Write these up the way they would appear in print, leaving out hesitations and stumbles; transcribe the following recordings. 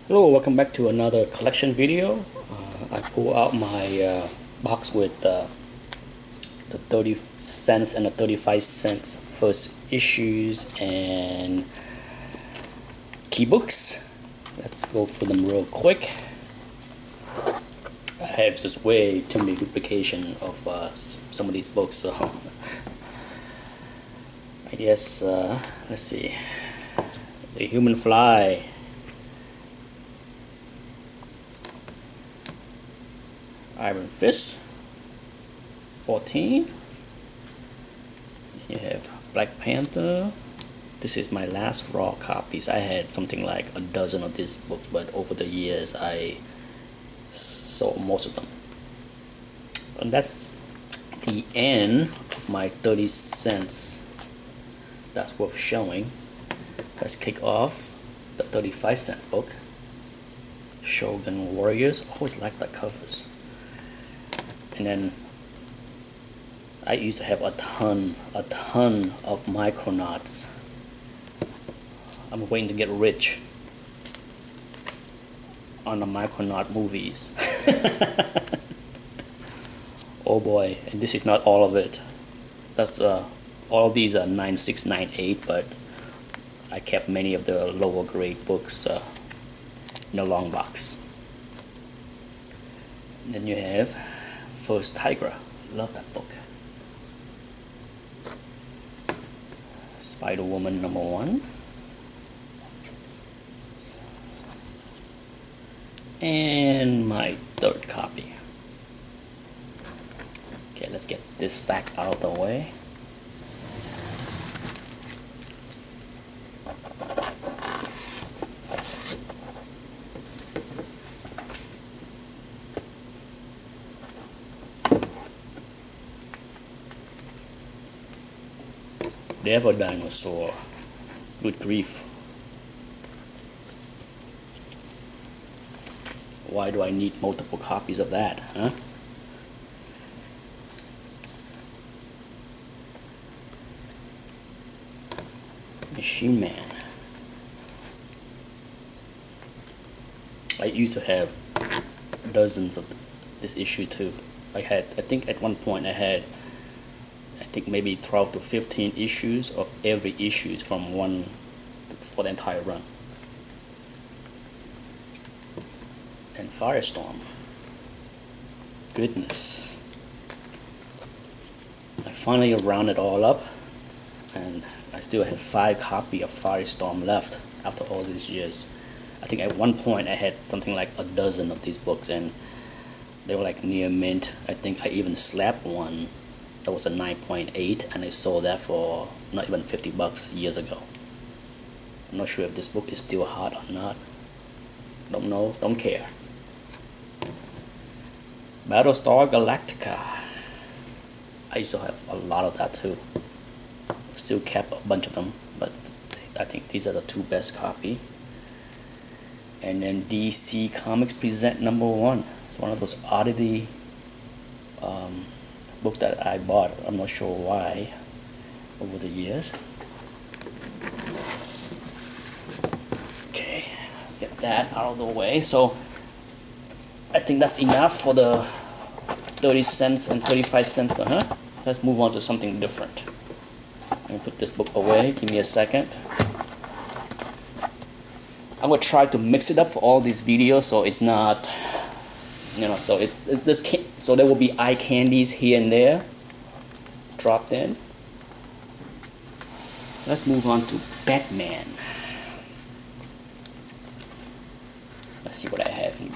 Hello, welcome back to another collection video. I pull out my box with the 30 cents and the 35 cents first issues and key books. Let's go through them real quick. I have just way too many duplication of some of these books, so I guess let's see. The Human Fly. Iron Fist 14. You have Black Panther. This is my last raw copies. I had something like a dozen of these books, but over the years I sold most of them. And that's the end of my 30 cents that's worth showing. Let's kick off the 35 cents book. Shogun Warriors. Always like the covers. And then I used to have a ton of Micronauts. I'm waiting to get rich on the Micronaut movies. Oh boy, and this is not all of it. That's all of these are 9698, but I kept many of the lower grade books in a long box. And then you have First Tigra. Love that book. Spider-Woman #1. And my third copy. Okay, let's get this stack out of the way. Devil Dinosaur. Good grief. Why do I need multiple copies of that, huh? Machine Man. I used to have dozens of this issue too. I think at one point I had maybe 12 to 15 issues of every issues from one for the entire run. And Firestorm. Goodness. I finally rounded it all up, and I still have 5 copies of Firestorm left after all these years. I think at one point I had something like a dozen of these books, and they were like near mint. I think I even slapped one that was a 9.8, and I sold that for not even 50 bucks years ago. I'm not sure if this book is still hot or not. Don't know, don't care. Battlestar Galactica. I used to have a lot of that too. Still kept a bunch of them, but I think these are the 2 best copy. And then DC Comics Present #1. It's one of those oddity book that I bought. I'm not sure why over the years. Okay, let's get that out of the way. So I think that's enough for the 30 cents and 35 cents. Let's move on to something different. Let me put this book away. Give me a second. I'm gonna try to mix it up for all these videos, so it's not, so there will be eye candies here and there dropped in. Let's move on to Batman. Let's see what I have in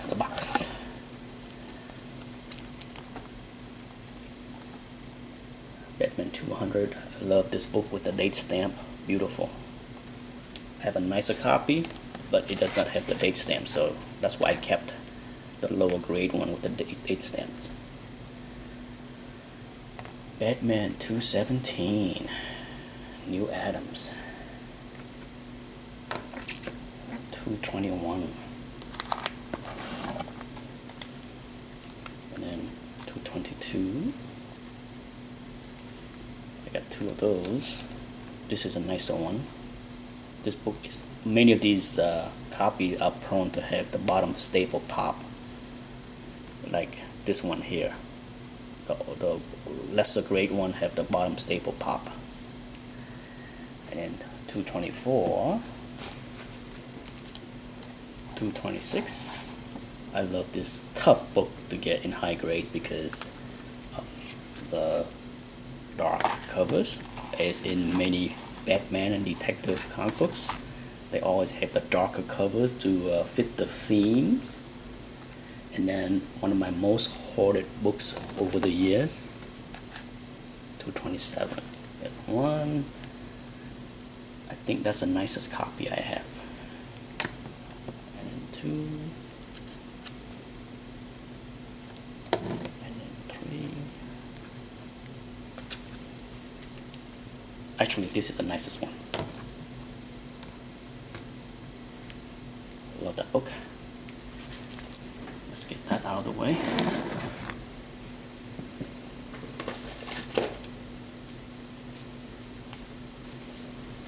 the box. Batman 200. I love this book with the date stamp. Beautiful. I have a nicer copy, but it does not have the date stamp, so that's why I kept the lower grade one with the date stamps. Batman 217. New Adams. 221. And then 222. I got 2 of those. This is a nicer one. This book is, many of these copies are prone to have the bottom staple pop, like this one here. The lesser grade one have the bottom staple pop. And 224, 226. I love this tough book to get in high grades because of the dark covers. As in many Batman and detective comic books, they always have the darker covers to fit the themes. And then one of my most hoarded books over the years, 227. There's one. I think that's the nicest copy I have. And then 2. And then 3. Actually, this is the nicest one. Love that book. Let's get that out of the way.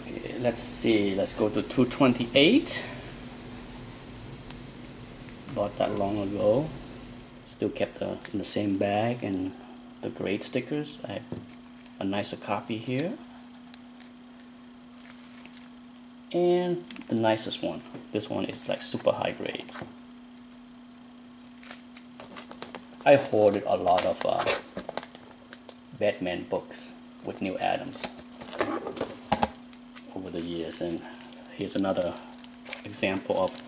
Okay, let's see. Let's go to 228. Bought that long ago. Still kept in the same bag and the grade stickers. I have a nicer copy here. And the nicest one. This one is like super high grades. I hoarded a lot of Batman books with Neal Adams over the years, and here's another example of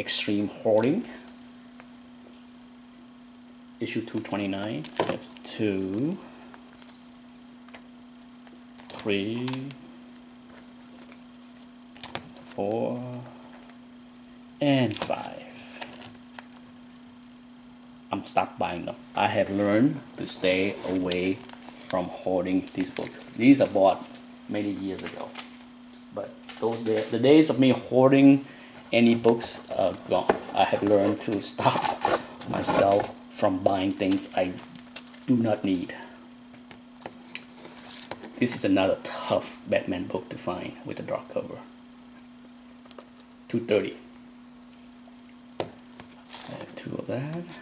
extreme hoarding. Issue 229. 2, 3, 4, and 5. I'm stopped buying them. I have learned to stay away from hoarding these books. These are bought many years ago, but the days of me hoarding any books are gone. I have learned to stop myself from buying things I do not need. This is another tough Batman book to find with a dark cover. 230. I have 2 of that.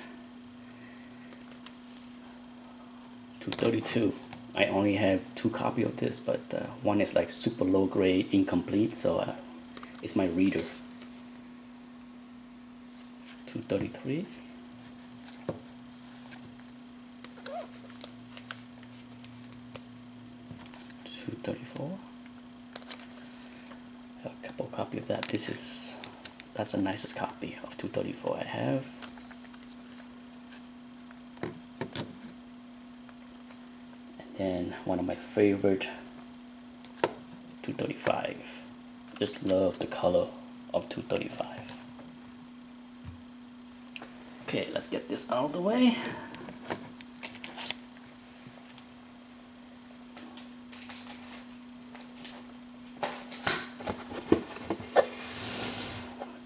232. I only have 2 copies of this, but one is like super low grade, incomplete, so it's my reader. 233. 234. A couple copies of that. That's the nicest copy of 234 I have. And one of my favorite, 235. Just love the color of 235. Okay, let's get this out of the way.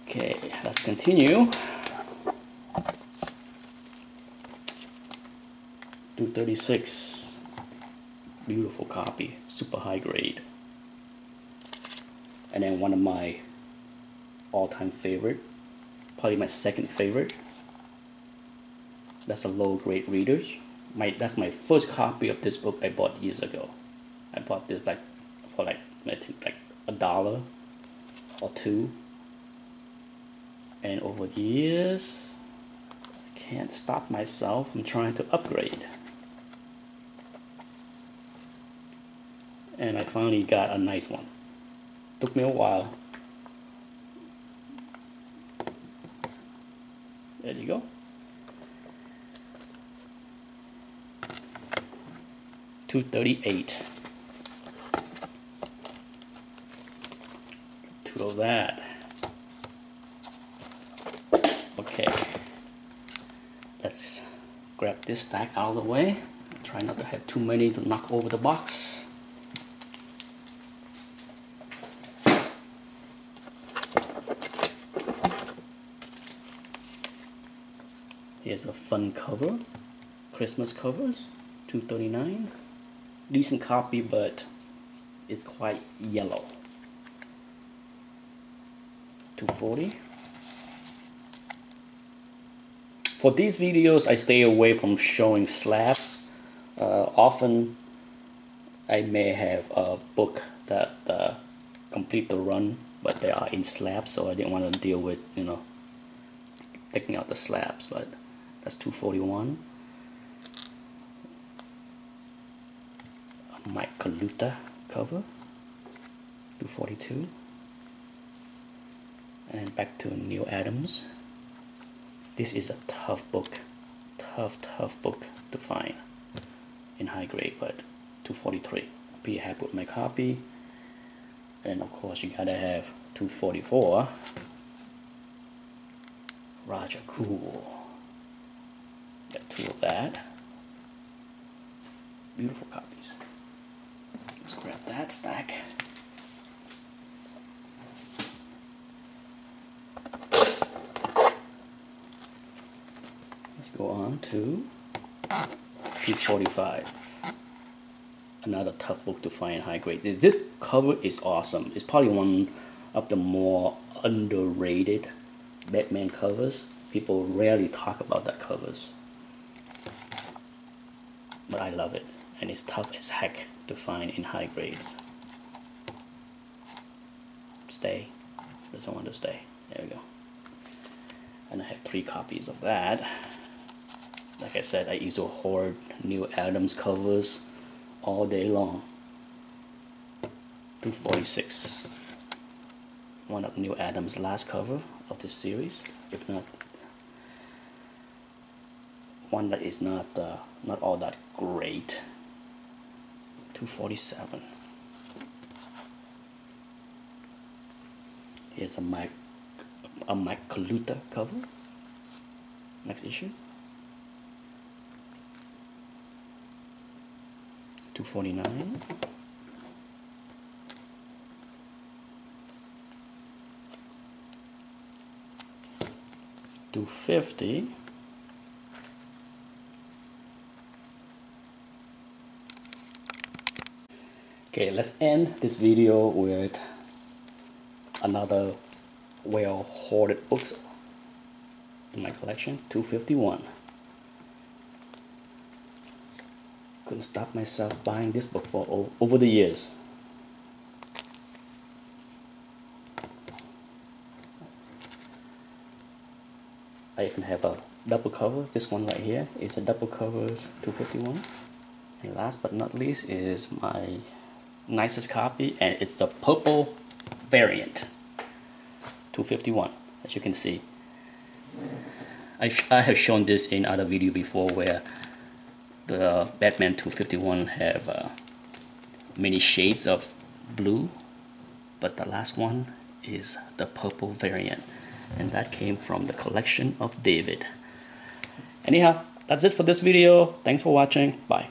Okay, let's continue. 236. Beautiful copy, super high grade. And then one of my all-time favorite, probably my second favorite. That's a low grade readers. That's my first copy of this book I bought years ago. I bought this for I think like $1 or $2. And over the years, I can't stop myself from trying to upgrade. And I finally got a nice one. Took me a while. There you go. 238. 2 of that. Okay. Let's grab this stack out of the way. Try not to have too many to knock over the box. Here's a fun cover, Christmas covers, 239. Decent copy, but it's quite yellow. 240. For these videos, I stay away from showing slabs. Often I may have a book that complete the run, but they are in slabs, so I didn't want to deal with, you know, taking out the slabs. But that's 241. A Mike Kaluta cover, 242. And back to Neal Adams. This is a tough book, tough book to find in high grade, but 243. Be happy with my copy. And of course you gotta have 244. Roger Cool. Got 2 of that. Beautiful copies. Let's grab that stack. Let's go on to 245. Another tough book to find high grade. This cover is awesome. It's probably one of the more underrated Batman covers. People rarely talk about that covers, but I love it, and it's tough as heck to find in high grades. Stay. Doesn't want to stay. There we go. And I have 3 copies of that. Like I said, I used to hoard Neal Adams covers all day long. 246. One of Neal Adams' last cover of this series, if not one that is not all that great. 247. Here's a Mike Kaluta cover. Next issue. 249. $250. Okay, let's end this video with another well hoarded books in my collection. 251. Couldn't stop myself buying this book for over the years. I even have a double cover. This one right here is a double cover 251. And last but not least is my nicest copy, and it's the purple variant 251. As you can see, I have shown this in other video before, where the Batman 251 have many shades of blue, but the last one is the purple variant, and that came from the collection of David. Anyhow, that's it for this video. Thanks for watching. Bye.